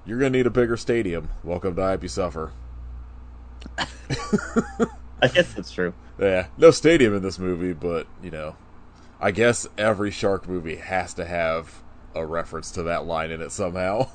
You're gonna need a bigger stadium. Welcome to I Hope You Suffer. I guess that's true. Yeah, no stadium in this movie, but, I guess every shark movie has to have a reference to that line in it somehow.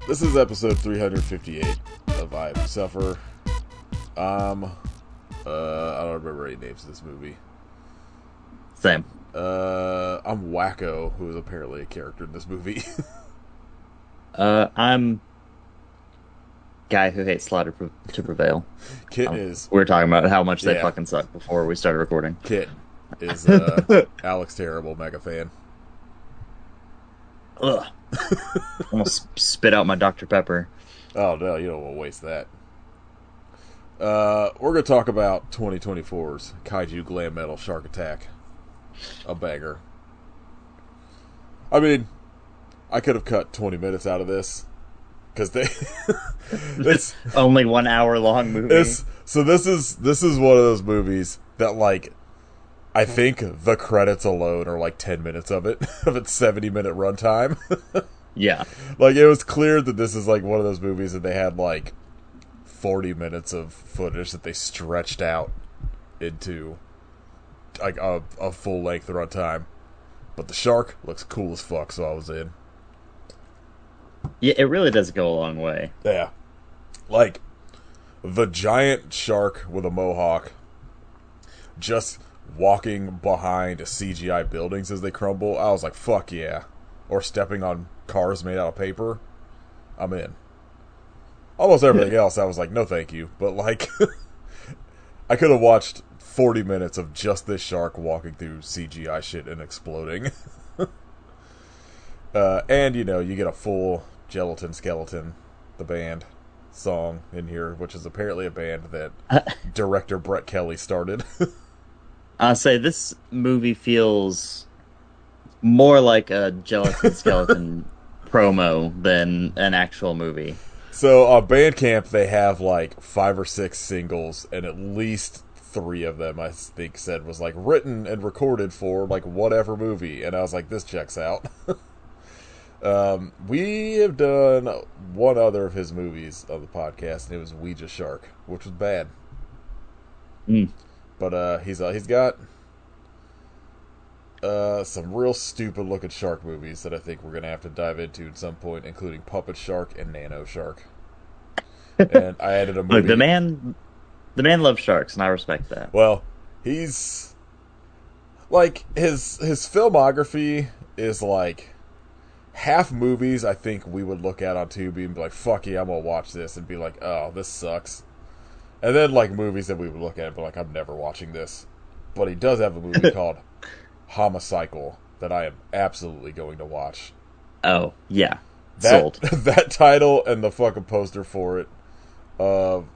This is episode 358 of I Hope You Suffer. I don't remember any names of this movie. Same. I'm Wacko, who is apparently a character in this movie. I'm guy who hates slaughter to prevail. Kit is... We were talking about how much they Yeah. fucking suck before we started recording. Kit is Alex Terrible, mega fan. Ugh. Almost spit out my Dr. Pepper. Oh no, you don't want to waste that. We're going to talk about 2024's Kaiju Glam Metal Shark Attack. A banger. I mean, I could have cut 20 minutes out of this. Because It's only 1 hour long movie. this is one of those movies that, like, I think the credits alone are like 10 minutes of it, of its 70-minute runtime. Yeah. Like, it was clear that this is like one of those movies that they had like 40 minutes of footage that they stretched out into like a full-length runtime. But the shark looks cool as fuck, so I was in. Yeah, it really does go a long way. Yeah. Like, the giant shark with a mohawk just walking behind CGI buildings as they crumble, I was like, fuck yeah. Or stepping on cars made out of paper, I'm in. Almost everything else, I was like, no thank you. But, like, I could have watched 40 minutes of just this shark walking through CGI shit and exploding. And, you get a full Gelatin Skeletin, the band, song in here, which is apparently a band that director Brett Kelly started. I say this movie feels more like a Gelatin Skeleton promo than an actual movie. So on Bandcamp, they have like 5 or 6 singles, and at least 3 of them, I think, said was like written and recorded for like whatever movie, and I was like, this checks out. We have done one other of his movies on the podcast, and it was Ouija Shark, which was bad. But he's got some real stupid looking shark movies that I think we're gonna have to dive into at some point, including Puppet Shark and Nano Shark. And I added a movie. Look, the man loves sharks, and I respect that. Well, he's like his filmography is like half movies I think we would look at on Tubi and be like, fuck yeah, I'm gonna watch this, and be like, oh, this sucks. And then like movies that we would look at and be like, I'm never watching this. But he does have a movie called Homicycle that I am absolutely going to watch. Oh, yeah. That, Sold. that title and the fucking poster for it of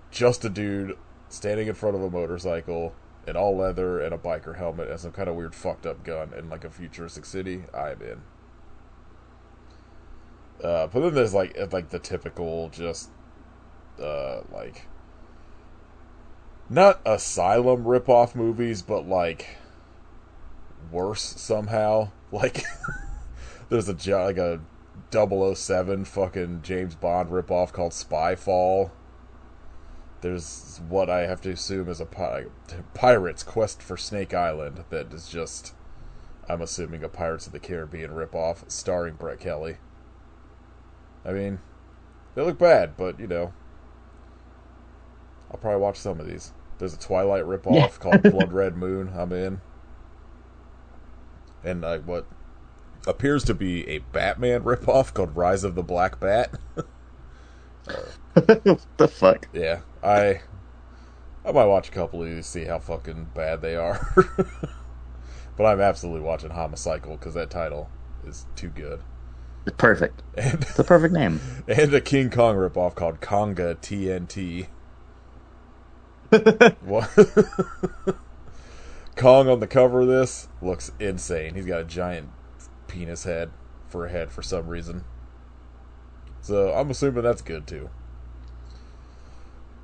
just a dude standing in front of a motorcycle in all leather and a biker helmet and some kind of weird fucked up gun in like a futuristic city, I am in. But then there's like the typical just like not asylum ripoff movies, but like worse somehow. Like there's a 007 fucking James Bond ripoff called Spyfall. There's what I have to assume is a Pirate's Quest for Snake Island that is just, I'm assuming, a Pirates of the Caribbean ripoff starring Brett Kelly. I mean, they look bad, but, I'll probably watch some of these. There's a Twilight ripoff called Blood Red Moon. I'm in. And what appears to be a Batman ripoff called Rise of the Black Bat. What the fuck? Yeah, I might watch a couple of these, see how fucking bad they are. But I'm absolutely watching Homicycle because that title is too good. It's perfect. And It's a perfect name. and a King Kong ripoff called Konga TNT. What? Kong on the cover of this looks insane. He's got a giant penis head for a head for some reason. So I'm assuming that's good too.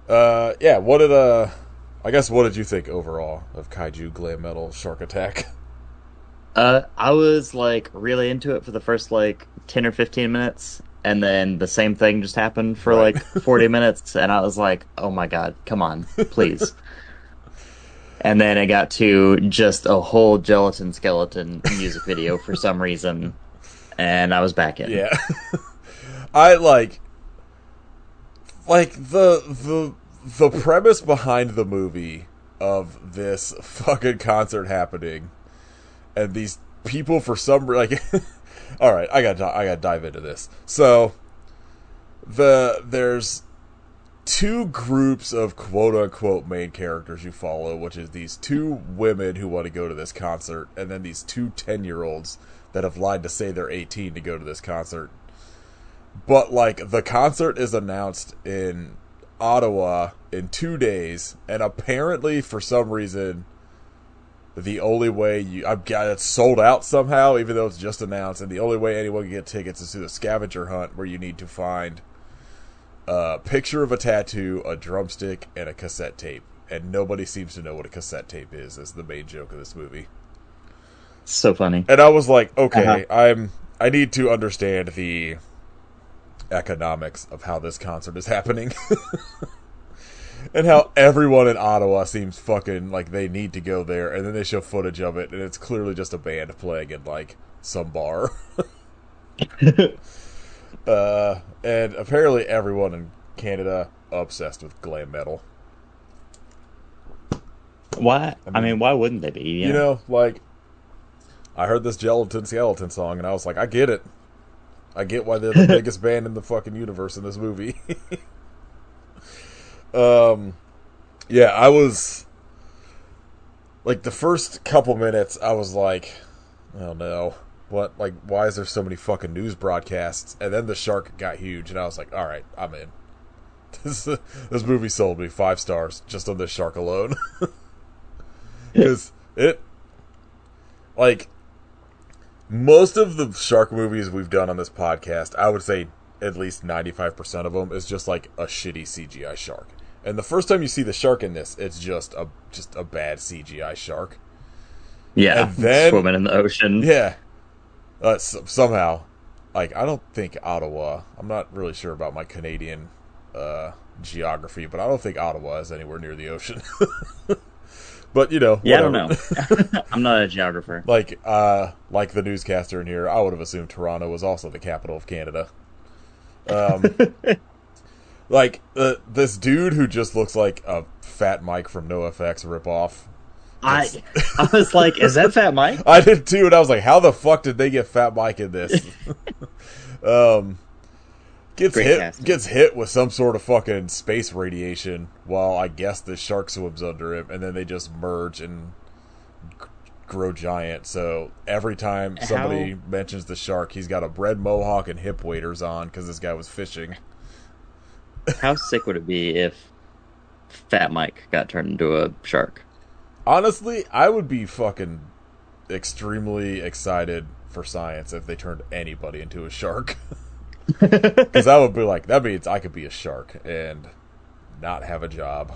Yeah, what did you think overall of Kaiju Glam Metal Shark Attack? I was like really into it for the first like 10 or 15 minutes, and then the same thing just happened for Right. like 40 minutes, and I was like, oh my God, come on, please. And then it got to just a whole Gelatin Skeleton music video for some reason, and I was back in. Yeah. I like the premise behind the movie of this fucking concert happening and these people for some like all right, I got to dive into this. So there's two groups of quote unquote main characters you follow, which is these two women who want to go to this concert and then these two 10-year-olds that have lied to say they're 18 to go to this concert. But like the concert is announced in Ottawa in 2 days, and apparently for some reason the only way I've got it sold out somehow, even though it's just announced, and the only way anyone can get tickets is through the scavenger hunt, where you need to find a picture of a tattoo, a drumstick, and a cassette tape. And nobody seems to know what a cassette tape is the main joke of this movie. So funny. And I was like, okay, I need to understand the economics of how this concert is happening. And how everyone in Ottawa seems fucking like they need to go there, and then they show footage of it, and it's clearly just a band playing in like some bar. And apparently everyone in Canada obsessed with glam metal. Why? I mean, why wouldn't they be? You know, like I heard this Gelatin Skeletin song, and I was like, I get it. I get why they're the biggest band in the fucking universe in this movie. Yeah, I was like the first couple minutes I was like, oh no, what, like why is there so many fucking news broadcasts? And then the shark got huge and I was like, all right, I'm in. This movie sold me 5 stars just on this shark alone. Because it, like, most of the shark movies we've done on this podcast, I would say at least 95% of them is just like a shitty CGI shark. And the first time you see the shark in this, it's just a bad CGI shark. Yeah, and then, swimming in the ocean. Yeah, somehow, like I don't think Ottawa. I'm not really sure about my Canadian geography, but I don't think Ottawa is anywhere near the ocean. But you know, yeah, whatever. I don't know. I'm not a geographer. Like the newscaster in here, I would have assumed Toronto was also the capital of Canada. Like this dude who just looks like a Fat Mike from NoFX ripoff. I was like, is that Fat Mike? I did too, and I was like, how the fuck did they get Fat Mike in this? Gets hit with some sort of fucking space radiation while I guess the shark swims under him, and then they just merge and grow giant. So every time somebody mentions the shark, he's got a bread mohawk and hip waders on because this guy was fishing. How sick would it be if Fat Mike got turned into a shark? Honestly, I would be fucking extremely excited for science if they turned anybody into a shark. Because I would be like, that means I could be a shark and not have a job.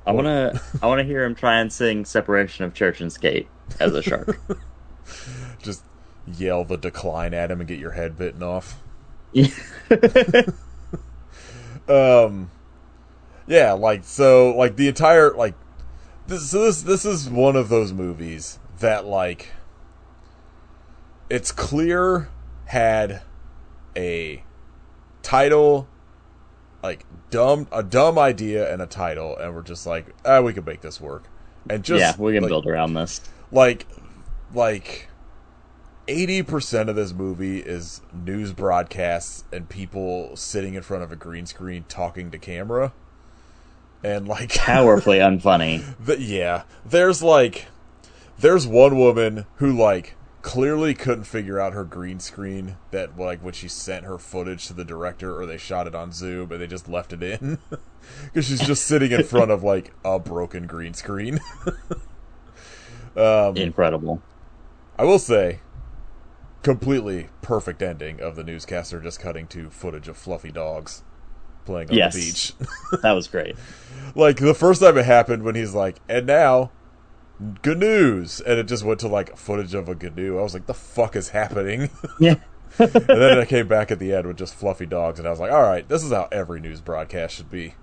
I wanna hear him try and sing "Separation of Church and State" as a shark. Just yell the decline at him and get your head bitten off. Yeah, like so, like the entire like this is one of those movies that like it's clear had a title, like a dumb idea and a title, and we're just like, we can make this work, and just we can build around this. Like 80% of this movie is news broadcasts and people sitting in front of a green screen talking to camera. And like powerfully unfunny. There's one woman who like clearly couldn't figure out her green screen, that like when she sent her footage to the director, or they shot it on Zoom and they just left it in because she's just sitting in front of like a broken green screen. Incredible. I will say, completely perfect ending of the newscaster just cutting to footage of fluffy dogs playing on the beach. That was great. Like, the first time it happened when he's like, and now, GNUs, and it just went to, like, footage of a GNU. I was like, the fuck is happening? Yeah. And then it came back at the end with just fluffy dogs, and I was like, alright, this is how every news broadcast should be.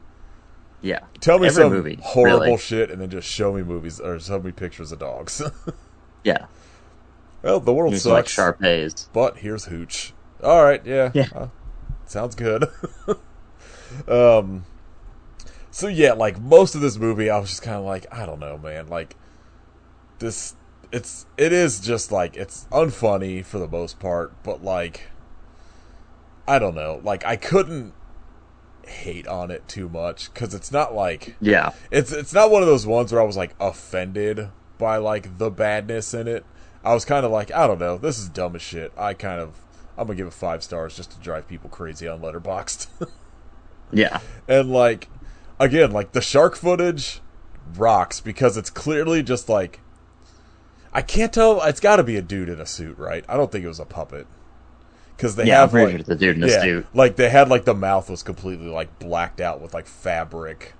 Yeah. Tell me every some movie, horrible really. shit, and then just show me movies, or show me pictures of dogs. Yeah. Well, the world Movies like sucks, Sharpays. but here's Hooch. Alright, yeah. Yeah. Sounds good. So yeah, like, most of this movie, I was just kind of like, I don't know, man. Like, it is just, like, it's unfunny for the most part, but, like, I don't know. Like, I couldn't hate on it too much, because it's not, like, Yeah. it's not one of those ones where I was, like, offended by, like, the badness in it. I was kind of like, I don't know, this is dumb as shit. I'm gonna give it 5 stars just to drive people crazy on Letterboxd. Yeah. And, like, again, like, the shark footage rocks because it's clearly just, like, I can't tell, it's gotta be a dude in a suit, right? I don't think it was a puppet. Because they have, I'm pretty like, sure it's the dude in a suit. like, they had, like, the mouth was completely, like, blacked out with, like, fabric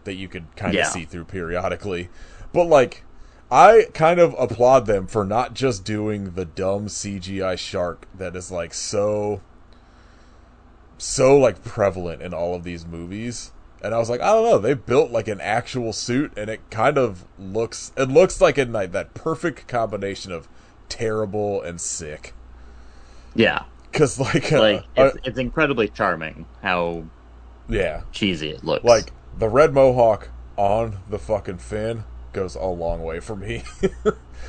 that you could kind of see through periodically. But, like, I kind of applaud them for not just doing the dumb CGI shark that is, like, so like prevalent in all of these movies. And I was like, I don't know, they built like an actual suit, and it kind of looks like in like that perfect combination of terrible and sick. Yeah. Because like it's incredibly charming how cheesy it looks. Like, the red mohawk on the fucking fin goes a long way for me.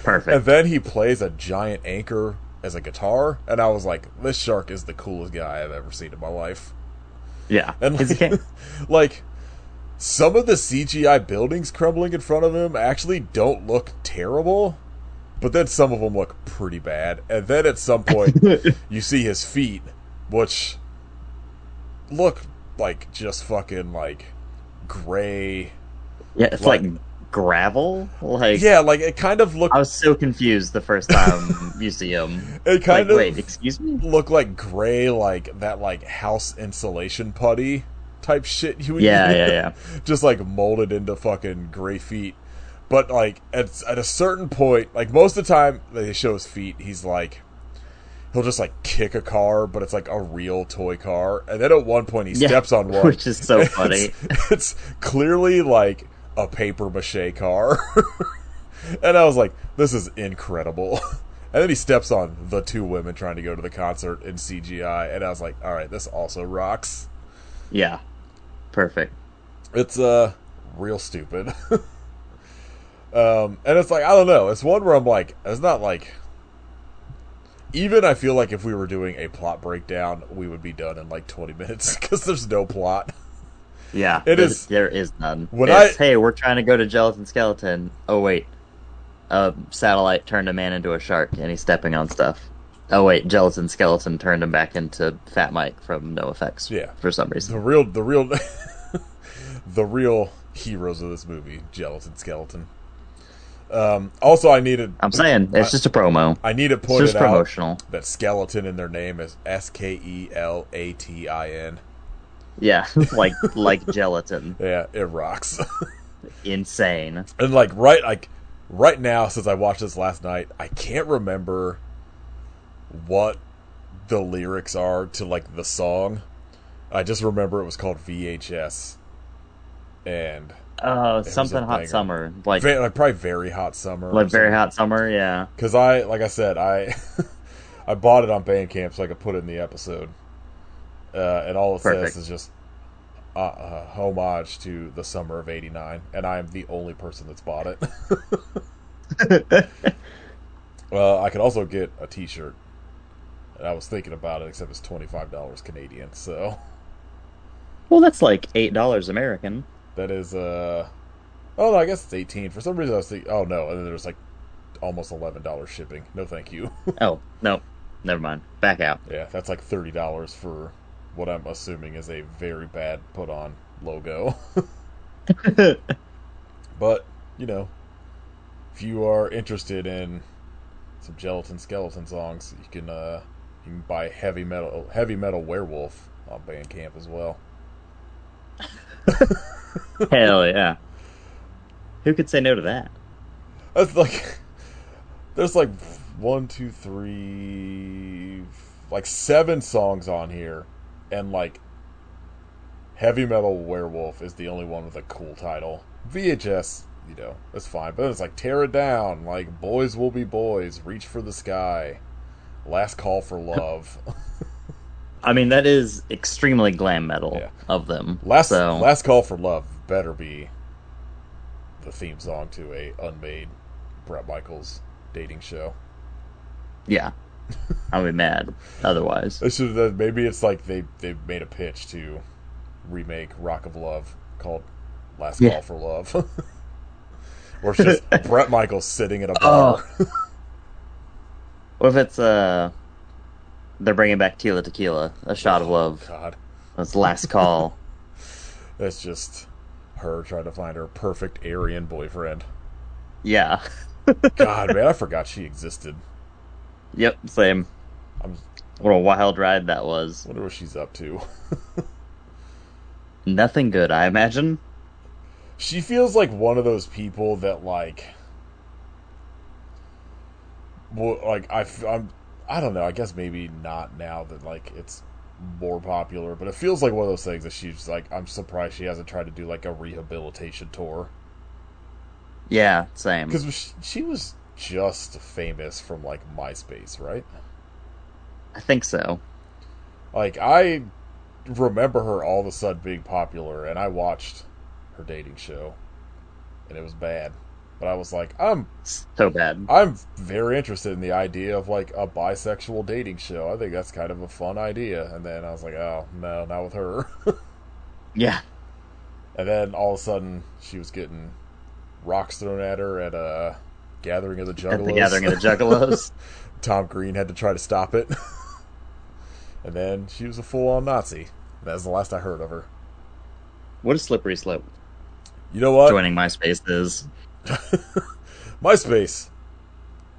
Perfect. And then he plays a giant anchor as a guitar, and I was like, this shark is the coolest guy I've ever seen in my life. Yeah, and he's a king. Like, some of the CGI buildings crumbling in front of him actually don't look terrible, but then some of them look pretty bad. And then at some point, you see his feet, which look like just fucking like gray. Yeah, it's like gravel. Like, yeah, like it kind of looked. I was so confused the first time you see him. It kind of wait, excuse me. Look like gray, like that, like house insulation putty type shit. Yeah. Just like molded into fucking gray feet. But like at a certain point, like most of the time they show his feet, he's like, he'll just like kick a car, but it's like a real toy car. And then at one point he steps on one, which is so funny. It's clearly like a paper mache car. And I was like, this is incredible. And then he steps on the 2 women trying to go to the concert in CGI, and I was like, alright, this also rocks. Yeah. Perfect. It's real stupid. And it's like, I don't know, it's one where I'm like, it's not like, even I feel like if we were doing a plot breakdown, we would be done in like 20 minutes, because there's no plot. Yeah, there is none. Hey, we're trying to go to Gelatin Skeleton. Oh wait, a satellite turned a man into a shark, and he's stepping on stuff. Oh wait, Gelatin Skeleton turned him back into Fat Mike from NoFX. Yeah, for some reason. The real, the real heroes of this movie, Gelatin Skeleton. Also, I'm saying it's just a promo. I need it pointed it's just promotional. out that skeleton in their name is Skelatin. Yeah, like gelatin. Yeah, it rocks. Insane. And right now, since I watched this last night, I can't remember what the lyrics are to like the song. I just remember it was called VHS. And something hot summer, like probably very hot summer, like very hot summer, yeah. Because I bought it on Bandcamp so I could put it in the episode. And all it says is just homage to the summer of '89, and I am the only person that's bought it. I could also get a T-shirt, and I was thinking about it, except it's $25 Canadian. So, well, that's like $8 American. That is oh no, I guess it's 18. For some reason I was thinking, oh no, and then there's like almost $11 shipping. No, thank you. Oh, no. Never mind. Back out. Yeah, that's like $30 for what I'm assuming is a very bad put on logo. But, you know, if you are interested in some Gelatin Skeleton songs, you can buy Heavy Metal Werewolf on Bandcamp as well. Hell yeah. Who could say no to that? That's like there's like one, two, three, like 7 songs on here, and like Heavy Metal Werewolf is the only one with a cool title. VHS, that's fine, but it's like Tear It Down, like Boys Will Be Boys, Reach for the Sky, Last Call for Love. I mean, that is extremely glam metal Yeah. of them. Last Call for Love better be the theme song to a unmade Bret Michaels dating show. Yeah. I'll be mad otherwise. Maybe it's like they made a pitch to remake Rock of Love called Last Call for Love. Or it's just Bret Michaels sitting in a bar. What if it's they're bringing back Tila Tequila, A Shot of Love. God. That's Last Call. It's just her trying to find her perfect Aryan boyfriend. Yeah. God, man, I forgot she existed. Yep, same. I'm What a wild ride that was. wonder what she's up to. Nothing good, I imagine. She feels like one of those people that I don't know. I guess maybe not now that like it's more popular, but it feels like one of those things that she's like. I'm surprised she hasn't tried to do like a rehabilitation tour, Yeah, same. because she was just famous from like MySpace, right? I think so. Like I remember her all of a sudden being popular, and I watched her dating show, and it was bad. But I was like, So bad. I'm very interested in the idea of like a bisexual dating show. I think that's kind of a fun idea. And then I was like, oh no, not with her. Yeah. And then all of a sudden, she was getting rocks thrown at her at a gathering of the Juggalos. At the Gathering of the Juggalos. Tom Green had to try to stop it. And then she was a full-on Nazi. That's the last I heard of her. What a slippery slope You know what? joining MySpace is. MySpace.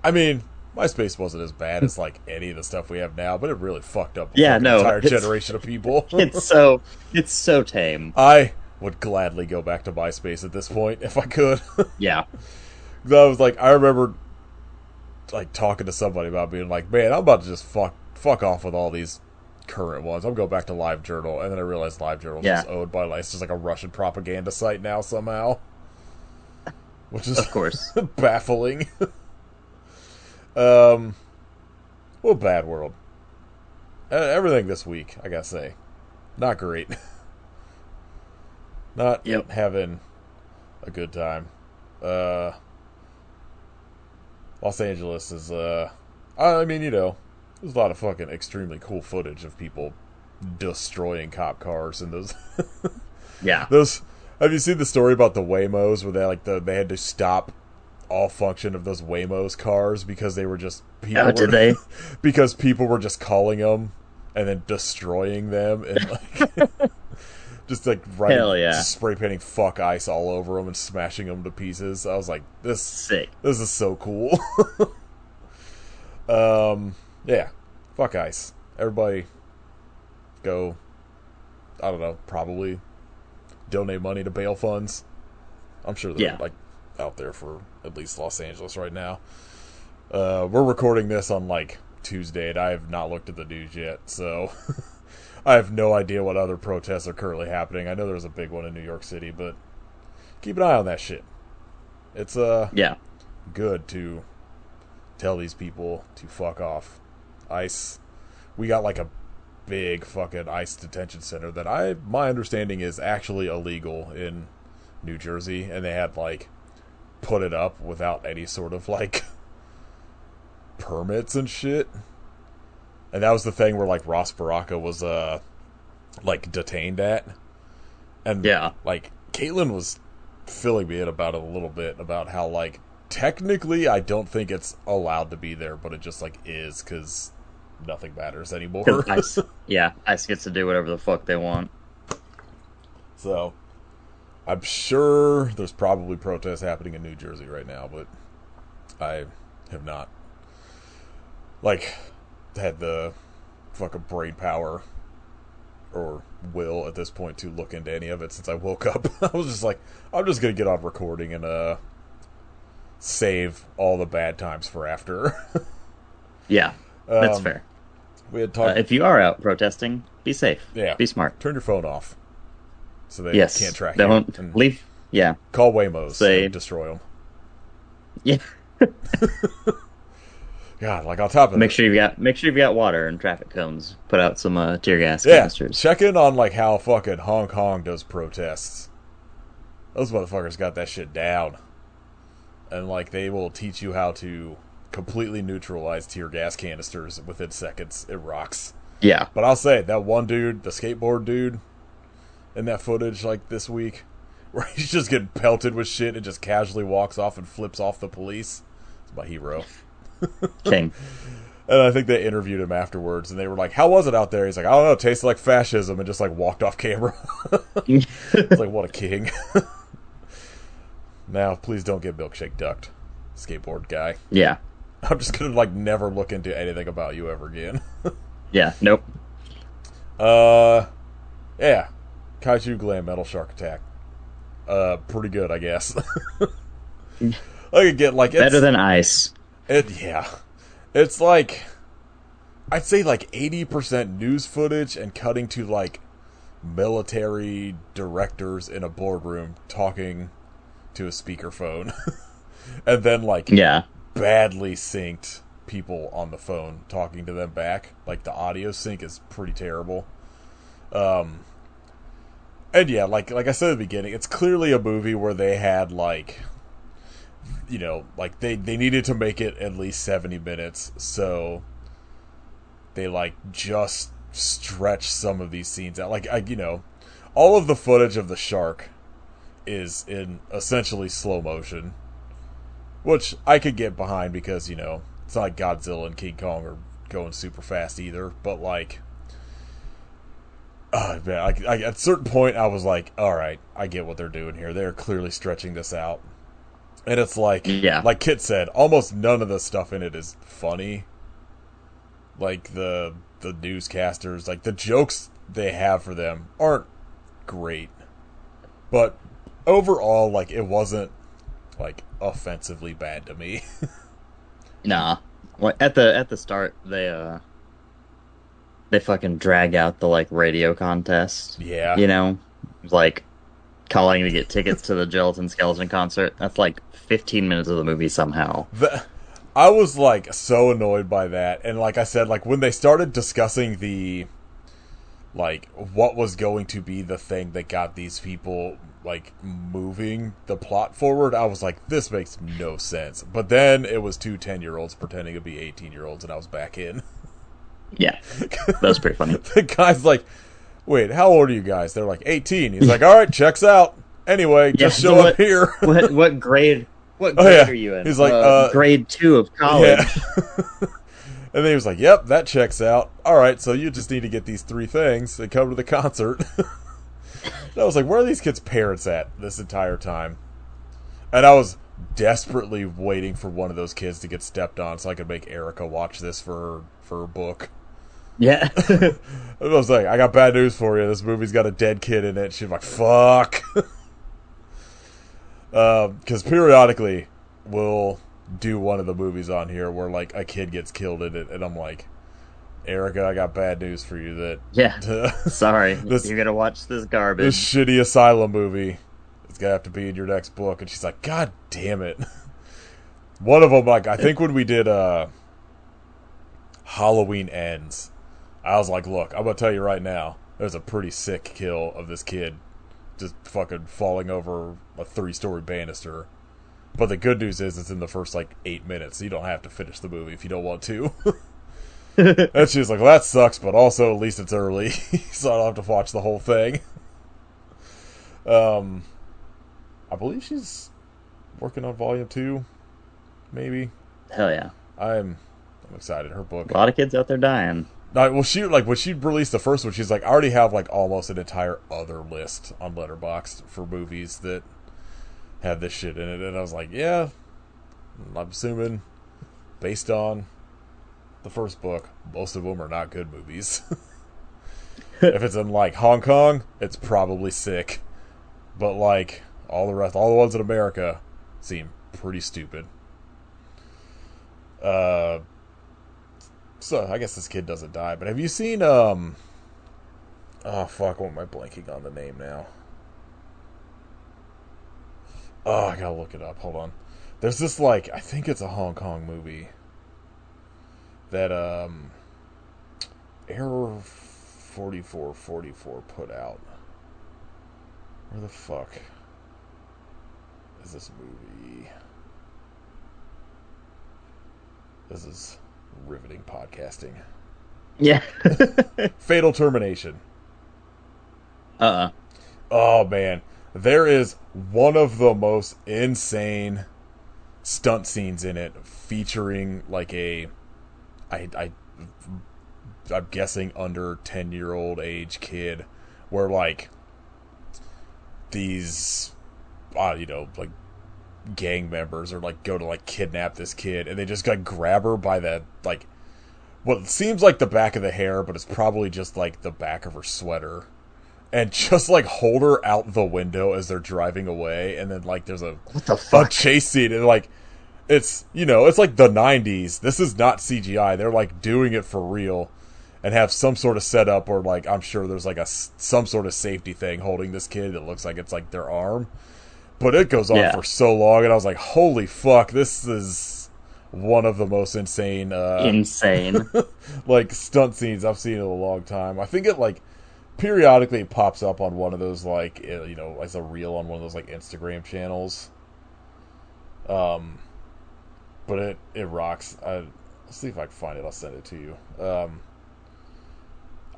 I mean, MySpace wasn't as bad as like any of the stuff we have now, but it really fucked up an entire generation of people. It's so tame. I would gladly go back to MySpace at this point if I could. Yeah. I was like, I remember like talking to somebody about being like, man, I'm about to just fuck off with all these current ones. I'm going back to LiveJournal, and then I realized LiveJournal is owned by like it's just like a Russian propaganda site now somehow, which is Of course. baffling. What a bad world. Everything this week, I gotta say, not great. Not having a good time. Los Angeles is, I mean, there's a lot of fucking extremely cool footage of people destroying cop cars and those. Yeah. Have you seen the story about the Waymos where they had to stop all function of those Waymos cars because they were just people? Oh, did they? Because people were just calling them and then destroying them and like just like writing, Hell yeah. spray painting "fuck ice" all over them and smashing them to pieces. I was like, Sick. This is so cool. Yeah, fuck ice. Everybody go, I don't know, probably donate money to bail funds. I'm sure they're like out there for at least Los Angeles right now. We're recording this on like Tuesday, and I have not looked at the news yet, so I have no idea what other protests are currently happening. I know there's a big one in New York City, but keep an eye on that shit. It's good to tell these people to fuck off. ICE, we got like a big fucking ICE detention center that my understanding is actually illegal in New Jersey, and they had like put it up without any sort of like permits and shit. And that was the thing where like Ross Baraka was like detained at. And like Caitlin was filling me in about it a little bit about how like technically, I don't think it's allowed to be there, but it just, like, is, because nothing matters anymore. Because ice gets to do whatever the fuck they want. So, I'm sure there's probably protests happening in New Jersey right now, but I have not, like, had the fucking brain power or will at this point to look into any of it since I woke up. I was just like, I'm just gonna get on recording and save all the bad times for after. Yeah, that's fair. We had talked. If you are out protesting, be safe. Yeah, be smart. Turn your phone off so they can't track you. Don't leave. Yeah, call Waymos. And destroy them. Yeah. God, like on top of make sure you've got water and traffic cones. Put out some tear gas canisters. Check in on like how fucking Hong Kong does protests. Those motherfuckers got that shit down, and like they will teach you how to completely neutralize tear gas canisters within seconds. It rocks. Yeah, but I'll say that one dude, the skateboard dude, in that footage like this week, where he's just getting pelted with shit and just casually walks off and flips off the police. It's my hero. King. And I think they interviewed him afterwards, and they were like, "How was it out there?" He's like, "I don't know, it tasted like fascism," and just like walked off camera. It's like, what a king. Now, please don't get milkshake ducked, skateboard guy. Yeah, I'm just gonna like never look into anything about you ever again. Yeah, nope. Yeah, Kaiju Glam Metal Shark Attack. Pretty good, I guess. Like again, like it's better than ice. It's like, I'd say like 80% news footage and cutting to like military directors in a boardroom talking to a speakerphone. And then like badly synced people on the phone talking to them back. Like the audio sync is pretty terrible. And yeah, like I said at the beginning, it's clearly a movie where they had like, you know, like they needed to make it at least 70 minutes, so they like just stretch some of these scenes out. Like all of the footage of the shark is in essentially slow motion, which I could get behind because it's not like Godzilla and King Kong are going super fast either. But like, man, I at a certain point I was like, all right, I get what they're doing here. They're clearly stretching this out. And it's like, like Kit said, almost none of the stuff in it is funny. Like the newscasters, like the jokes they have for them aren't great. But overall, like it wasn't like offensively bad to me. Nah. Well, at the start they fucking drag out the like radio contest. Yeah. Like calling to get tickets to the Gelatin Skeleton concert. That's like 15 minutes of the movie somehow. I was like so annoyed by that, and like I said, like when they started discussing the like what was going to be the thing that got these people like moving the plot forward, I was like, this makes no sense. But then it was two 10-year-olds pretending to be 18-year-olds, and I was back in. Yeah, that was pretty funny. The guy's like, wait, how old are you guys? They're like 18. He's like, all right, checks out. Anyway, just show up here. What grade? What grade are you in? He's like, grade 2 of college. Yeah. And then he was like, yep, that checks out. All right, so you just need to get these 3 things and come to the concert. And I was like, where are these kids' parents at this entire time? And I was desperately waiting for one of those kids to get stepped on so I could make Erica watch this for her book. Yeah. I was like, I got bad news for you. This movie's got a dead kid in it. She's like, fuck. Because periodically we'll do one of the movies on here where like a kid gets killed in it, and I'm like, Erica, I got bad news for you. Sorry, you're gonna watch this garbage. This shitty asylum movie. It's gonna have to be in your next book. And she's like, God damn it. One of them, like, I think when we did Halloween Ends, I was like, look, I'm gonna tell you right now, there's a pretty sick kill of this kid just fucking falling over a 3-story banister. But the good news is it's in the first like 8 minutes, so you don't have to finish the movie if you don't want to. And she's like, well, that sucks, but also at least it's early, so I don't have to watch the whole thing. I believe she's working on volume 2. maybe. Hell yeah. I'm excited. Her book. A lot of kids out there dying. Well, she like when she released the first one, she's like, I already have like almost an entire other list on Letterboxd for movies that have this shit in it, and I was like, yeah, I'm assuming based on the first book, most of them are not good movies. If it's in like Hong Kong, it's probably sick, but like all the ones in America, seem pretty stupid. So I guess this kid doesn't die. But have you seen oh fuck, what am I blanking on the name now? Oh, I gotta look it up. Hold on. There's this like, I think it's a Hong Kong movie that Error 4444 put out. Where the fuck is this movie? This is riveting podcasting. Yeah. Fatal Termination. Uh-uh. Oh man, there is one of the most insane stunt scenes in it, featuring like I'm guessing under 10-year-old age kid, where like these like gang members or like go to like kidnap this kid, and they just like grab her by the like what seems like the back of the hair, but it's probably just like the back of her sweater, and just like hold her out the window as they're driving away. And then like there's what the fuck? a chase scene, and like it's it's like the 90s. This is not CGI. They're like doing it for real and have some sort of setup, or like I'm sure there's like some sort of safety thing holding this kid. It looks like it's like their arm. But it goes on for so long, and I was like, holy fuck, this is one of the most insane like stunt scenes I've seen in a long time. I think it like periodically pops up on one of those like as a reel on one of those like Instagram channels. But it rocks. I'll see if I can find it. I'll send it to you.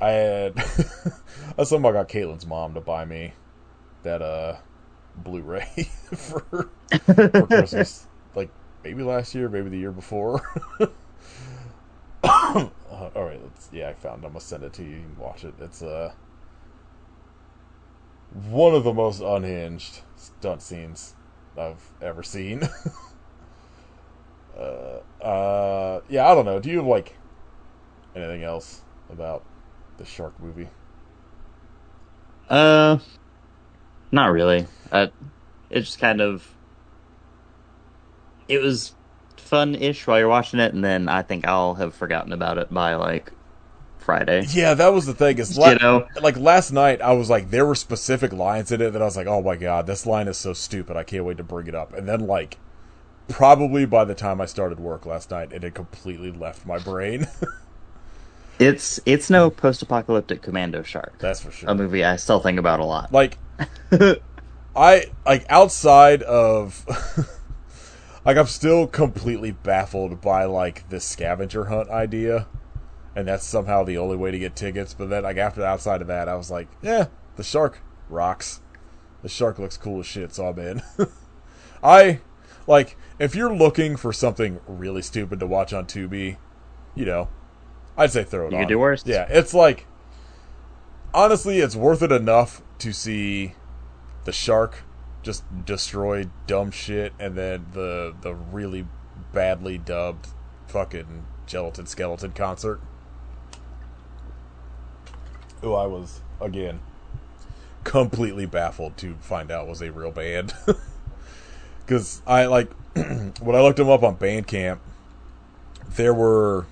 I somehow got Caitlin's mom to buy me that Blu-ray for Christmas, like maybe last year, maybe the year before. All right, I found it. I'm gonna send it to you. You can watch it. It's one of the most unhinged stunt scenes I've ever seen. Yeah, I don't know. Do you have like anything else about the shark movie? Not really. It just kind of, it was fun-ish while you're watching it, and then I think I'll have forgotten about it by like Friday. Yeah, that was the thing. Is like last night, I was like, there were specific lines in it that I was like, oh my god, this line is so stupid. I can't wait to bring it up. And then like, probably by the time I started work last night, it had completely left my brain. It's no post-apocalyptic Commando Shark. That's for sure. A movie I still think about a lot. Like, I like outside of like I'm still completely baffled by like this scavenger hunt idea, and that's somehow the only way to get tickets. But then like outside of that, I was like, yeah, the shark rocks. The shark looks cool as shit, so I'm in. I like if you're looking for something really stupid to watch on Tubi, I'd say throw it on. You could do worse. Yeah, it's like honestly, it's worth it enough to see the shark just destroy dumb shit, and then the really badly dubbed fucking Gelatin Skeleton concert. Who I was again completely baffled to find out was a real band. Because I like when I looked them up on Bandcamp, there were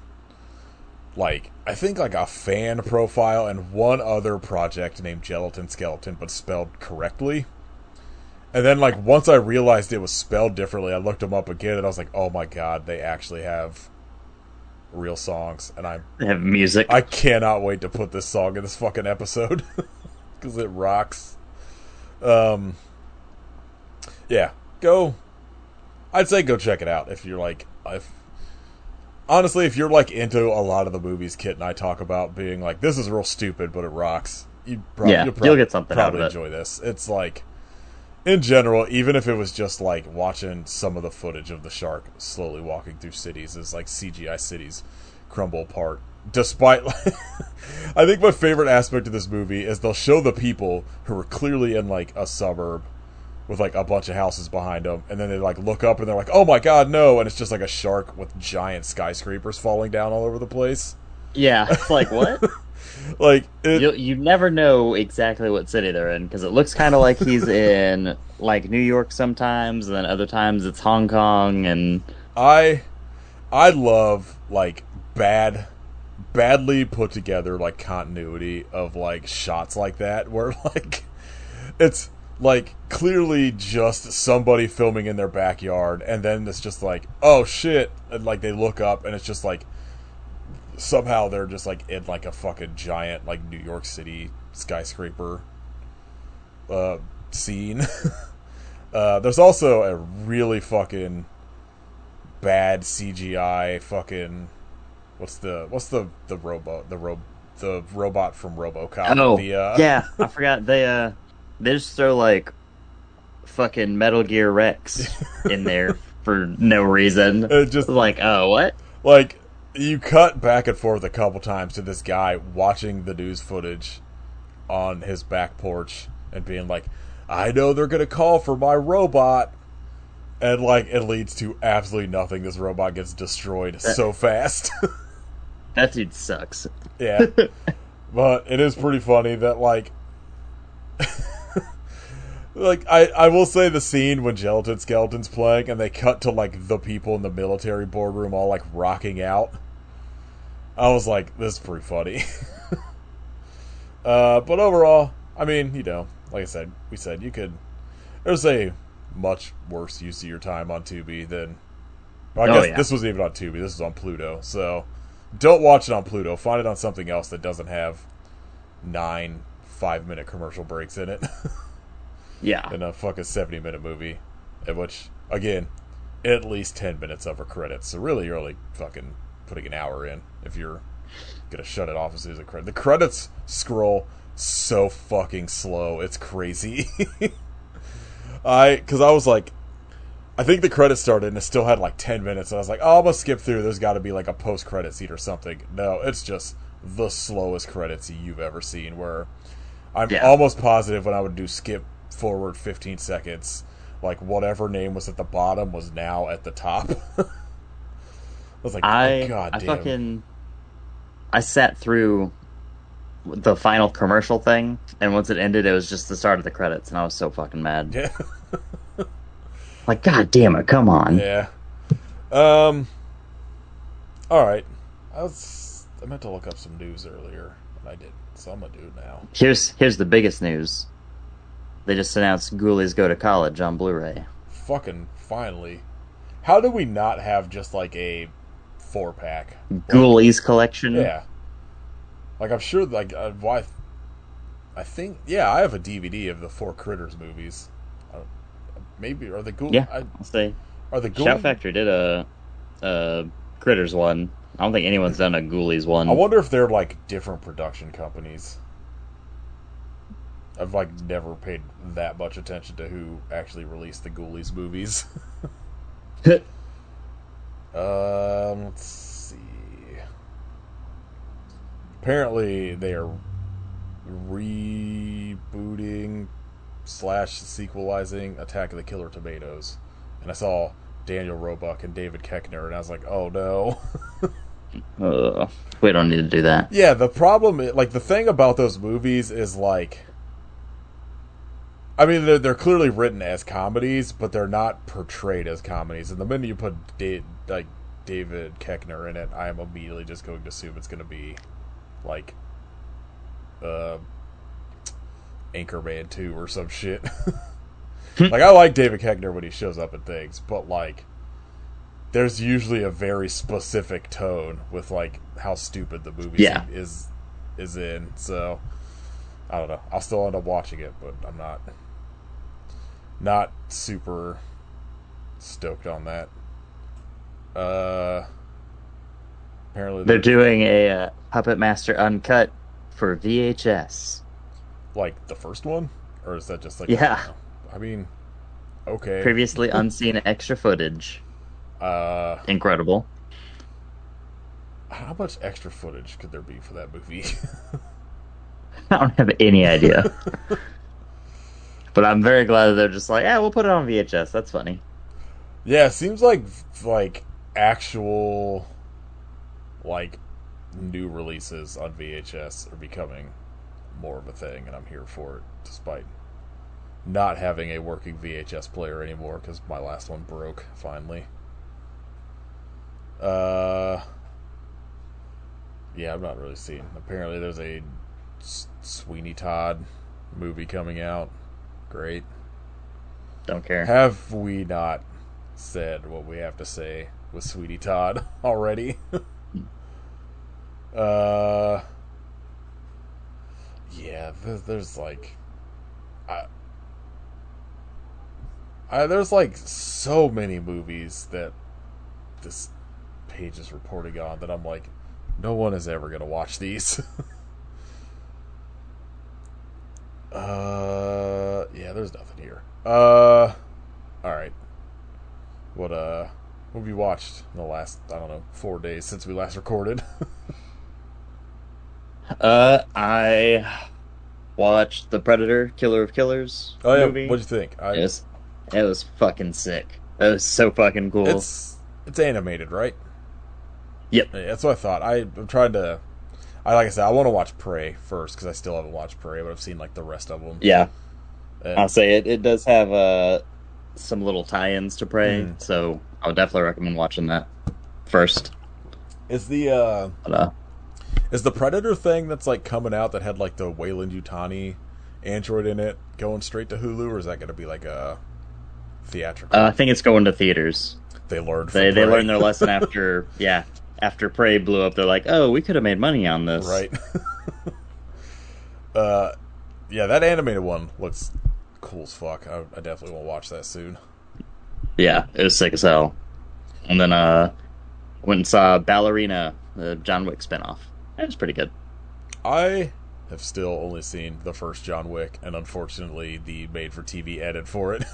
like I think like a fan profile and one other project named Gelatin Skeleton, but spelled correctly. And then like once I realized it was spelled differently, I looked them up again, and I was like, oh my god, they actually have real songs, and they have music. I cannot wait to put this song in this fucking episode because it rocks. Yeah, I'd say go check it out if you're like honestly, if you're like into a lot of the movies Kit and I talk about being like, this is real stupid, but it rocks. You'll get something out of it. Enjoy this. It's like, in general, even if it was just like watching some of the footage of the shark slowly walking through cities as like CGI cities crumble apart. Despite, I think my favorite aspect of this movie is they'll show the people who are clearly in like a suburb with like a bunch of houses behind them, and then they like look up and they're like, "Oh my god, no!" And it's just like a shark with giant skyscrapers falling down all over the place. Yeah, it's like what? Like it, You never know exactly what city they're in because it looks kind of like he's in like New York sometimes, and then other times it's Hong Kong. And I I love like badly put together like continuity of like shots like that where like it's like clearly just somebody filming in their backyard, and then it's just like, oh shit, and like they look up and it's just like somehow they're just like in like a fucking giant like New York City skyscraper scene. There's also a really fucking bad CGI fucking what's the robot from RoboCop, oh the yeah, I forgot they just throw like fucking Metal Gear Rex in there for no reason. it just Like, oh, what? like you cut back and forth a couple times to this guy watching the news footage on his back porch and being like, I know they're gonna call for my robot, and like it leads to absolutely nothing. This robot gets destroyed so fast. That dude sucks. Yeah, but it is pretty funny that like like I will say the scene when Gelatin Skeleton's playing and they cut to like the people in the military boardroom all like rocking out. I was like, this is pretty funny. But overall, I mean, you know, like I said, we said you could. There's a much worse use of your time on Tubi than. Well, I guess Yeah. this wasn't even on Tubi. This is on Pluto. So don't watch it on Pluto. Find it on something else that doesn't have 9 5-minute commercial breaks in it. Yeah. In a fucking 70-minute movie, in which again, at least 10 minutes of her credits. So really, you're only fucking putting an hour in if you're gonna shut it off as soon as the credit. The credits scroll so fucking slow. It's crazy. Because I was like, I think the credits started and it still had like 10 minutes. And I was like, oh, I'm gonna skip through. There's got to be like a post-credit scene or something. No, it's just the slowest credits you've ever seen. Where I'm almost positive when I would do skip forward 15 seconds, like whatever name was at the bottom was now at the top. I was like, oh, god damn. I sat through the final commercial thing, and once it ended, it was just the start of the credits, and I was so fucking mad. Yeah. Like, god damn it, come on. Yeah. All right. I meant to look up some news earlier, and I didn't, so I'm gonna do it now. Here's the biggest news. They just announced Ghoulies Go to College on Blu-ray. Fucking finally. How do we not have just like a 4-pack? Ghoulies collection? Yeah. Like, I'm sure, like, why? I think, yeah, I have a DVD of the 4 Critters movies. Maybe, are the Ghoulies? Yeah, I'll say. Are the Ghoulies? Shout Factory did a Critters one. I don't think anyone's done a Ghoulies one. I wonder if they're, like, different production companies. I've, like, never paid that much attention to who actually released the Ghoulies movies. Let's see. Apparently, they are rebooting / sequelizing Attack of the Killer Tomatoes, and I saw Daniel Roebuck and David Koechner, and I was like, oh no. We don't need to do that. Yeah, the problem, like, the thing about those movies is, like, I mean, they're clearly written as comedies, but they're not portrayed as comedies. And the minute you put David Koechner in it, I am immediately just going to assume it's going to be like Anchorman 2 or some shit. Like, I like David Koechner when he shows up in things, but like there's usually a very specific tone with like how stupid the movie is in. So I don't know. I'll still end up watching it, but I'm not super stoked on that. Apparently they're doing a Puppet Master Uncut for VHS. Like the first one, or is that just like yeah? I mean, okay. Previously unseen extra footage. Uh, Incredible. how much extra footage could there be for that movie? I don't have any idea. But I'm very glad that they're just like, yeah, we'll put it on VHS. That's funny. Yeah, it seems like actual like new releases on VHS are becoming more of a thing, and I'm here for it, despite not having a working VHS player anymore because my last one broke finally. Uh, yeah, I'm not really seeing. Apparently, there's a Sweeney Todd movie coming out. Great. Don't care. Have we not said what we have to say with Sweeney Todd already? uh, yeah, there's like, I, there's like so many movies that this page is reporting on that I'm like, no one is ever gonna watch these. Yeah, there's nothing here. All right. What have you watched in the last, I don't know, 4 days since we last recorded? I watched the Predator, Killer of Killers Oh yeah, movie. what'd you think? It was fucking sick. It was so fucking cool. It's animated, right? Yep. Yeah, that's what I thought. I'm trying to. Like I said, I want to watch Prey first because I still haven't watched Prey, but I've seen like the rest of them. Yeah. And, I'll say it does have some little tie-ins to Prey, mm. so I would definitely recommend watching that first. Is the But, is the Predator thing that's like coming out that had like the Wayland Yutani android in it going straight to Hulu, or is that going to be like a theatrical? I think it's going to theaters. They learned. They learned their lesson after Prey blew up. They're like, oh, we could have made money on this, right? Yeah, that animated one looks cool as fuck. I definitely will watch that soon. Yeah, it was sick as hell. And then went and saw Ballerina, the John Wick spinoff. It was pretty good. I have still only seen the first John Wick, and unfortunately, the made-for-TV edit for it.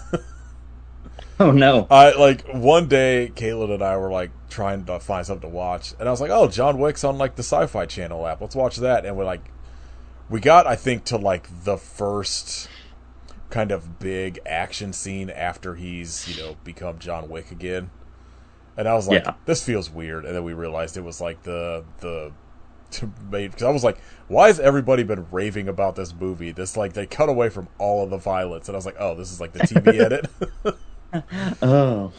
Oh no! I like one day, Caitlin and I were like trying to find something to watch, and I was like, "Oh, John Wick's on like the Sci-Fi Channel app. Let's watch that." And we got I think to like the first kind of big action scene after he's become John Wick again, and I was like, Yeah. "This feels weird." And then we realized it was like the because I was like, "Why has everybody been raving about this movie?" This like they cut away from all of the violence, and I was like, "Oh, this is like the TV edit." Oh.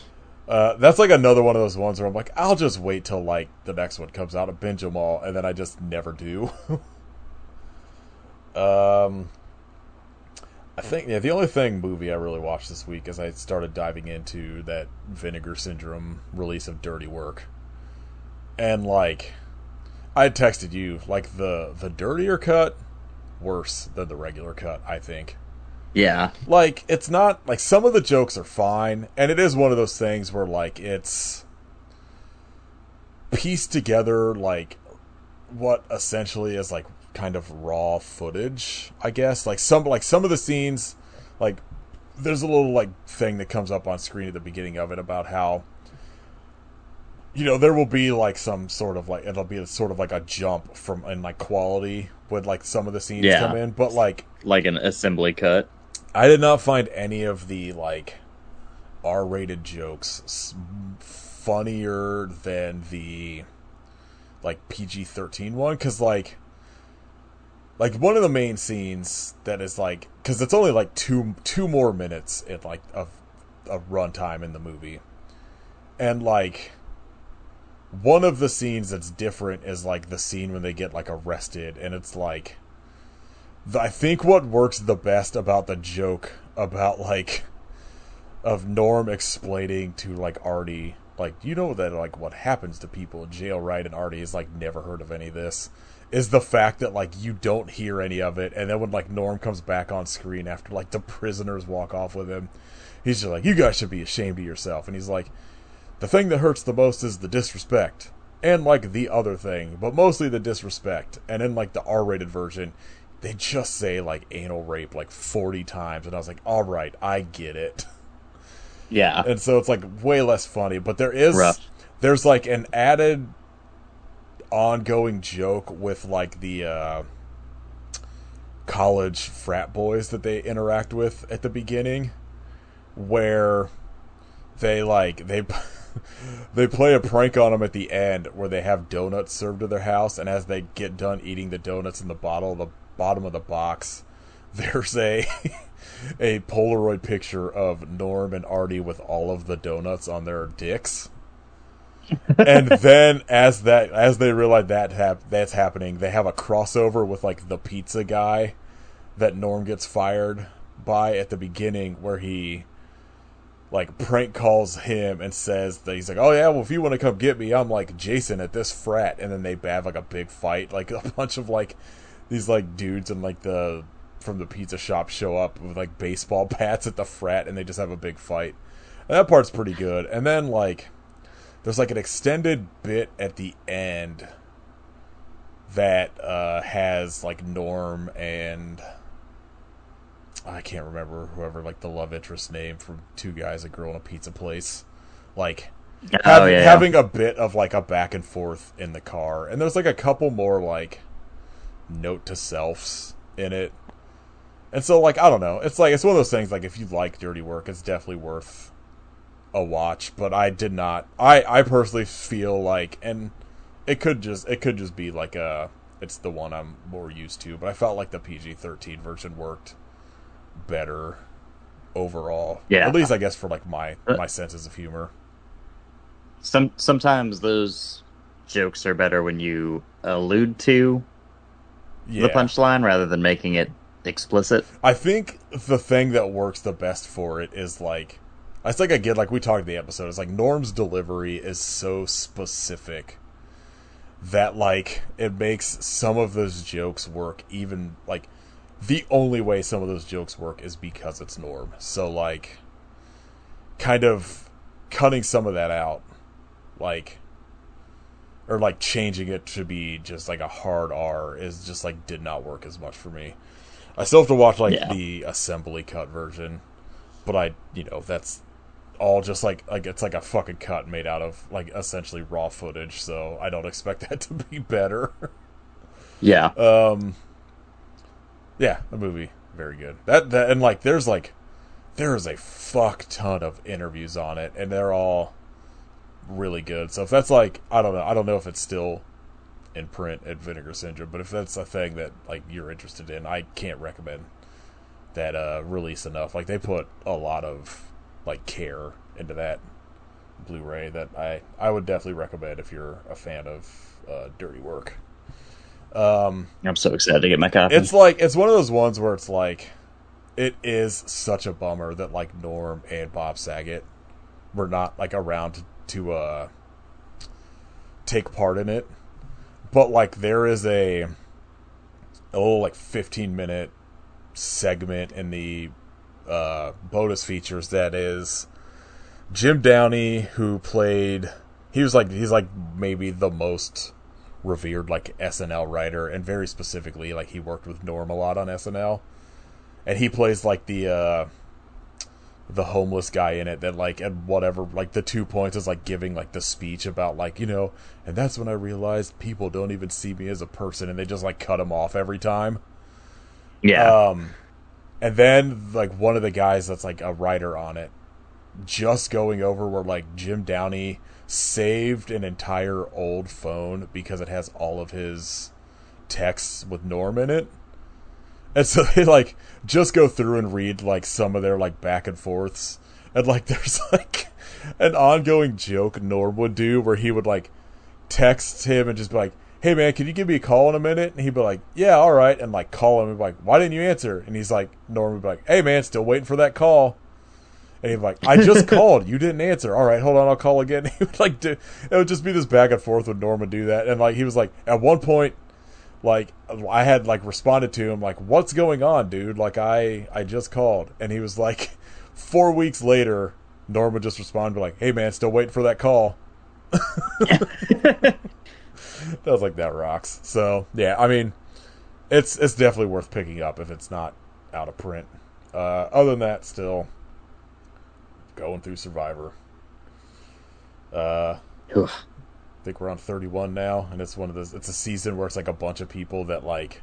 That's like another one of those ones where I'm like, I'll just wait till like the next one comes out and binge them all, and then I just never do. I think the only movie I really watched this week is I started diving into that Vinegar Syndrome release of Dirty Work, and like I had texted you like the dirtier cut worse than the regular cut, I think. Yeah. Like, it's not, like, some of the jokes are fine, and it is one of those things where, like, it's pieced together, like, what essentially is, like, kind of raw footage, I guess. Like, some of the scenes, like, there's a little, like, thing that comes up on screen at the beginning of it about how, there will be, like, some sort of, like, it'll be sort of, like, a jump in, like, quality when, like, some of the scenes come in, but, like an assembly cut. I did not find any of the, like, R-rated jokes funnier than the, like, PG-13 one, because, like, one of the main scenes that is, like, because it's only, like, two more minutes in, like, of runtime in the movie, and, like, one of the scenes that's different is, like, the scene when they get, like, arrested, and it's, like, I think what works the best about the joke about, like, of Norm explaining to, like, Artie, like, that, like, what happens to people in jail, right? And Artie is, like, never heard of any of this, is the fact that, like, you don't hear any of it, and then when, like, Norm comes back on screen after, like, the prisoners walk off with him, he's just like, you guys should be ashamed of yourself, and he's like, the thing that hurts the most is the disrespect, and, like, the other thing, but mostly the disrespect, and in, like, the R-rated version, they just say like anal rape like 40 times, and I was like, all right, I get it. Yeah. And so it's like way less funny, but Rough. there's like an added ongoing joke with like the college frat boys that they interact with at the beginning, where they they play a prank on them at the end where they have donuts served to their house, and as they get done eating the donuts in the bottom of the box, there's a Polaroid picture of Norm and Artie with all of the donuts on their dicks. And then as they realize that's happening, they have a crossover with like the pizza guy that Norm gets fired by at the beginning, where he like prank calls him and says that he's like, oh yeah, well if you want to come get me, I'm like Jason at this frat. And then they have like a big fight, like a bunch of like these like dudes and like the from the pizza shop show up with like baseball bats at the frat, and they just have a big fight. And that part's pretty good. And then like there's like an extended bit at the end that has like Norm and I can't remember whoever like the love interest name from Two Guys, a Girl in a Pizza Place, like having a bit of like a back and forth in the car. And there's like a couple more like note to selves in it. And so like I don't know, it's like it's one of those things like if you like dirty work, it's definitely worth a watch. But I did not I personally feel like, and it could just be like it's the one I'm more used to, but I felt like the PG-13 version worked better overall. Yeah. At least I guess for like my senses of humor. Sometimes those jokes are better when you allude to the punchline rather than making it explicit. I think the thing that works the best for it is like, I think again, like we talked in the episode, is like Norm's delivery is so specific that like it makes some of those jokes work. Even like the only way some of those jokes work is because it's Norm. So like kind of cutting some of that out, like, or like changing it to be just like a hard R is just like did not work as much for me. I still have to watch like the assembly cut version, but that's all just like it's like a fucking cut made out of like essentially raw footage, so I don't expect that to be better. Yeah. Yeah, the movie very good. That and like there is a fuck ton of interviews on it, and they're all really good. So if that's like I don't know if it's still in print at Vinegar Syndrome, but if that's a thing that like you're interested in, I can't recommend that release enough. Like they put a lot of like care into that Blu-ray that I would definitely recommend if you're a fan of dirty work. I'm so excited to get my copy. It's like it's one of those ones where it's like it is such a bummer that like Norm and Bob Saget were not like around to take part in it. But like there is a little like 15-minute segment in the bonus features that is Jim Downey, who played he's like maybe the most revered like SNL writer, and very specifically like he worked with Norm a lot on SNL, and he plays like the homeless guy in it that like at whatever like the 2 points is like giving like the speech about like and that's when I realized people don't even see me as a person, and they just like cut him off every time. And then like one of the guys that's like a writer on it just going over where like Jim Downey saved an entire old phone because it has all of his texts with Norm in it. And so they like just go through and read like some of their like back and forths. And like there's like an ongoing joke Norm would do where he would like text him and just be like, hey man, can you give me a call in a minute? And he'd be like, yeah, alright, and like call him and be like, why didn't you answer? And he's like, Norm would be like, hey man, still waiting for that call. And he'd be like, I just called, you didn't answer. Alright, hold on, I'll call again. He would like it would just be this back and forth when Norm would do that. And like he was like, at one point, like I had like responded to him like, what's going on, dude? Like I just called. And he was like 4 weeks later, Norm would just respond and be like, hey man, still waiting for that call. I was like, that rocks. So yeah, I mean, it's definitely worth picking up if it's not out of print. Other than that, still going through Survivor. I think we're on 31 now, and it's one of those. It's a season where it's like a bunch of people that like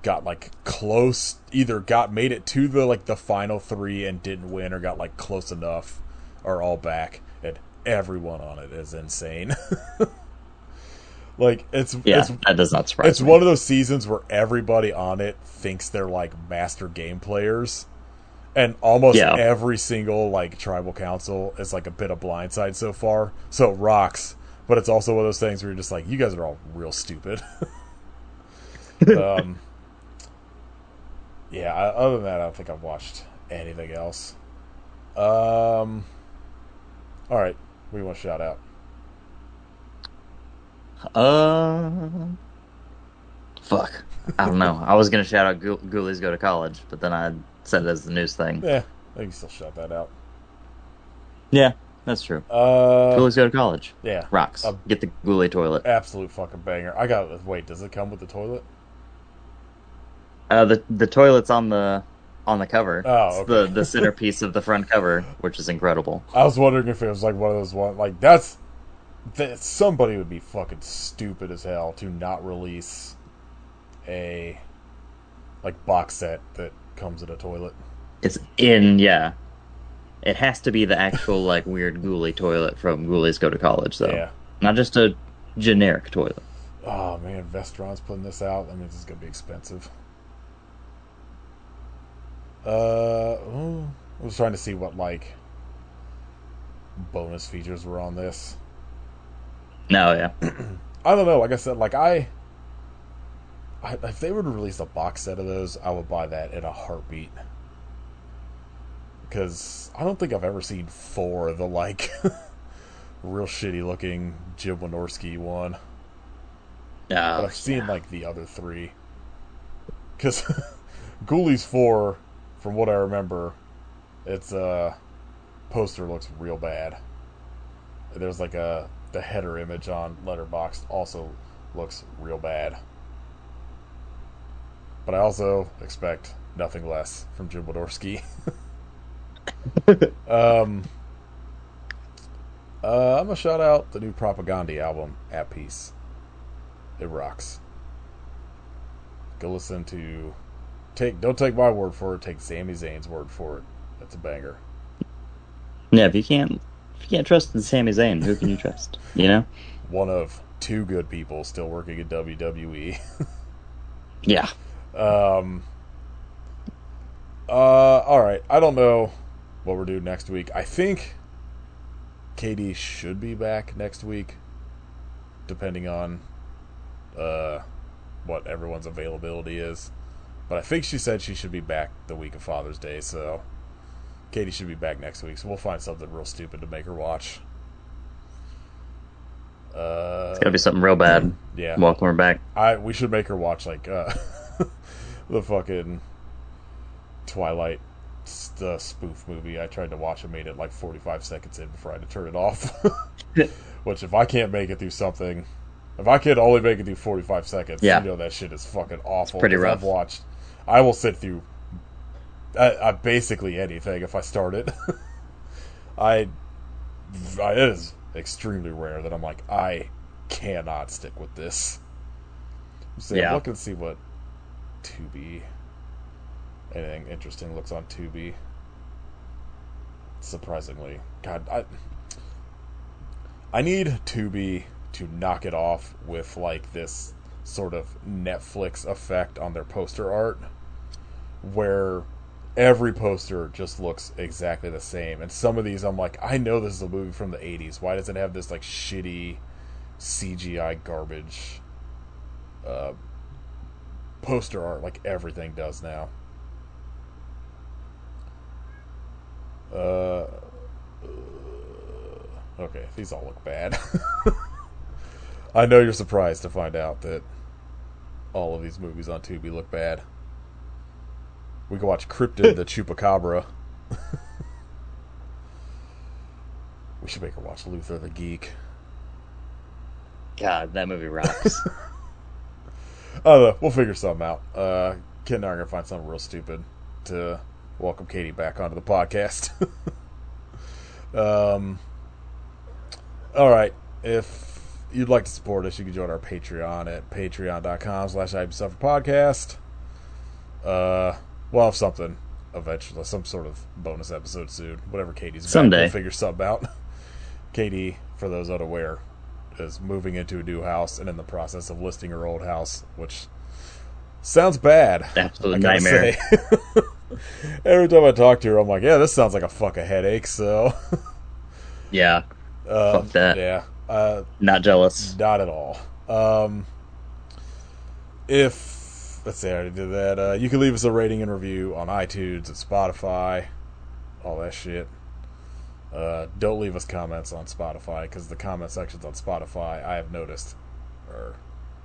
got like close, either made it to the like the final three and didn't win, or got like close enough, are all back, and everyone on it is insane. Like that does not surprise it's me. one of those seasons where everybody on it thinks they're like master game players, and almost every single like tribal council is like a bit of blindside so far. So it rocks, but it's also one of those things where you're just like, you guys are all real stupid. Yeah. Other than that, I don't think I've watched anything else. All right, what do you want to shout out? Uh, Fuck. I don't know. I was gonna shout out Ghoulies Go to College, but then I said it as the news thing. Yeah, I can still shout that out. Yeah, that's true. Uh, Ghoulies Go to College. yeah, Rocks. Get the Ghoulie toilet. absolute fucking banger. I got. Wait, does it come with the toilet? The toilet's on the cover. Oh, It's okay. the centerpiece of the front cover, which is incredible. I was wondering if it was like one of those ones. Like that somebody would be fucking stupid as hell to not release a like box set that comes in a toilet. It's in, yeah. It has to be the actual like weird Ghoulie toilet from Ghoulies Go to College, though. Yeah. Not just a generic toilet. Oh man, Vestron's putting this out. That means it's gonna be expensive. I was trying to see what like bonus features were on this. No, yeah. I don't know. Like I said, like if they were to release a box set of those, I would buy that in a heartbeat. Because I don't think I've ever seen four of the like real shitty looking Jim Wynorski one. No, But I've seen like the other three. Because Ghoulies 4, from what I remember, its poster looks real bad. There's like the header image on Letterboxd also looks real bad. But I also expect nothing less from Jim Wynorski. I'm gonna shout out the new Propaganda album, At Peace. It rocks. Go listen to don't take my word for it, take Sami Zayn's word for it. That's a banger. Yeah, if you can't trust Sami Zayn, who can you trust? You know? One of two good people still working at WWE. Yeah. Alright. I don't know what we're doing next week. I think KD should be back next week, depending on what everyone's availability is. But I think she said she should be back the week of Father's Day, so Katie should be back next week. So we'll find something real stupid to make her watch. It's gotta be something real bad. Yeah. Welcome her back. We should make her watch like the fucking Twilight spoof movie. I tried to watch and made it like 45 seconds in before I had to turn it off. Which if I can't make it through something, if I can only make it through 45 seconds, Yeah. you know that shit is fucking awful. It's pretty 'cause rough. I will sit through basically anything if I start it. It is extremely rare that I'm like, I cannot stick with this. So Yeah. look and see what Tubi, anything interesting looks on Tubi. Surprisingly, God, I need Tubi to knock it off with like this sort of Netflix effect on their poster art, where every poster just looks exactly the same. And some of these I'm like, I know this is a movie from the 80s. Why does it have this like shitty CGI garbage poster art like everything does now? Okay, these all look bad. I know you're surprised to find out that all of these movies on Tubi look bad. We can watch Cryptid the Chupacabra. We should make her watch Luther the Geek. God, that movie rocks. I don't know. We'll figure something out. Kid and I are gonna find something real stupid to welcome Katie back onto the podcast. All right. If you'd like to support us, you can join our Patreon at patreon.com/IBSufferPodcast. We'll have something eventually, some sort of bonus episode soon. Whatever Katie's Someday. We'll figure something out. Katie, for those unaware, is moving into a new house and in the process of listing her old house, which sounds bad. Absolute nightmare. Every time I talk to her, I'm like, yeah, this sounds like a fucking headache, so... Yeah. Fuck that. Yeah. Not jealous. Not at all. Let's see, I already did that. You can leave us a rating and review on iTunes and Spotify. All that shit. Don't leave us comments on Spotify, because the comment sections on Spotify, I have noticed, are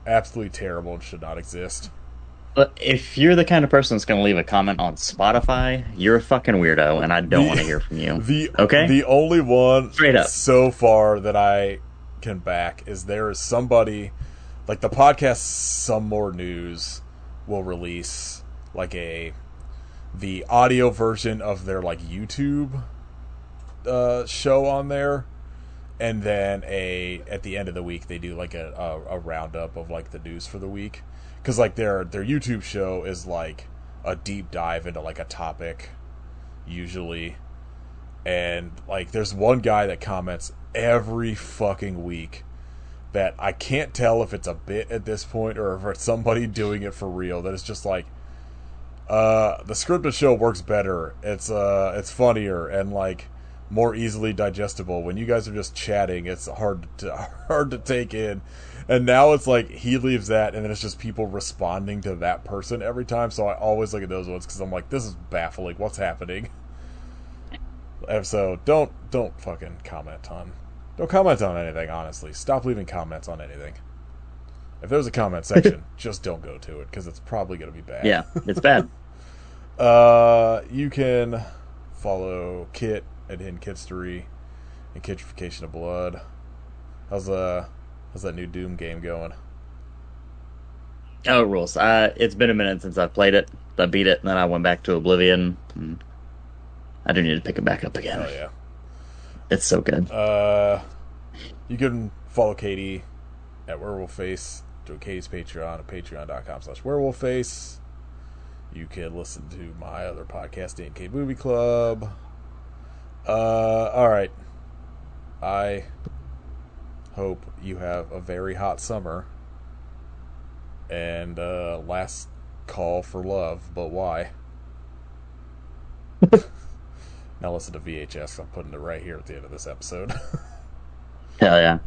absolutely terrible and should not exist. But if you're the kind of person that's going to leave a comment on Spotify, you're a fucking weirdo, and I don't want to hear from you. The only one straight up so far that I can back is there is somebody, like the podcast Some More News will release like the audio version of their like YouTube show on there, and then at the end of the week they do like a roundup of like the news for the week. Because, like, their YouTube show is, like, a deep dive into, like, a topic, usually. And, like, there's one guy that comments every fucking week that I can't tell if it's a bit at this point or if it's somebody doing it for real. That it's just, like, the scripted show works better. It's funnier and, like, more easily digestible. When you guys are just chatting, it's hard to take in. And now it's like he leaves that, and then it's just people responding to that person every time. So I always look at those ones because I'm like, this is baffling. What's happening? And so don't fucking comment on anything. Honestly, stop leaving comments on anything. If there's a comment section, just don't go to it because it's probably gonna be bad. Yeah, it's bad. You can follow Kit at Hidden Kitstery and Kitrification of Blood. How's that new Doom game going? Oh, rules. It's been a minute since I've played it. I beat it, and then I went back to Oblivion. I do need to pick it back up again. Oh, yeah. It's so good. You can follow Katie at Werewolfface, to Katie's Patreon at patreon.com/werewolfface. You can listen to my other podcast, D&K Movie Club. Alright. I hope you have a very hot summer. And last call for love, but why? Now listen to VHS. I'm putting it right here at the end of this episode. Hell yeah.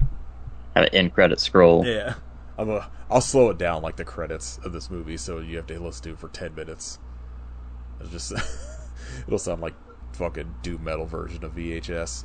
Have an end credit scroll. Yeah. I'll slow it down like the credits of this movie, so you have to listen to it for 10 minutes. It's just it'll sound like fucking doom metal version of VHS.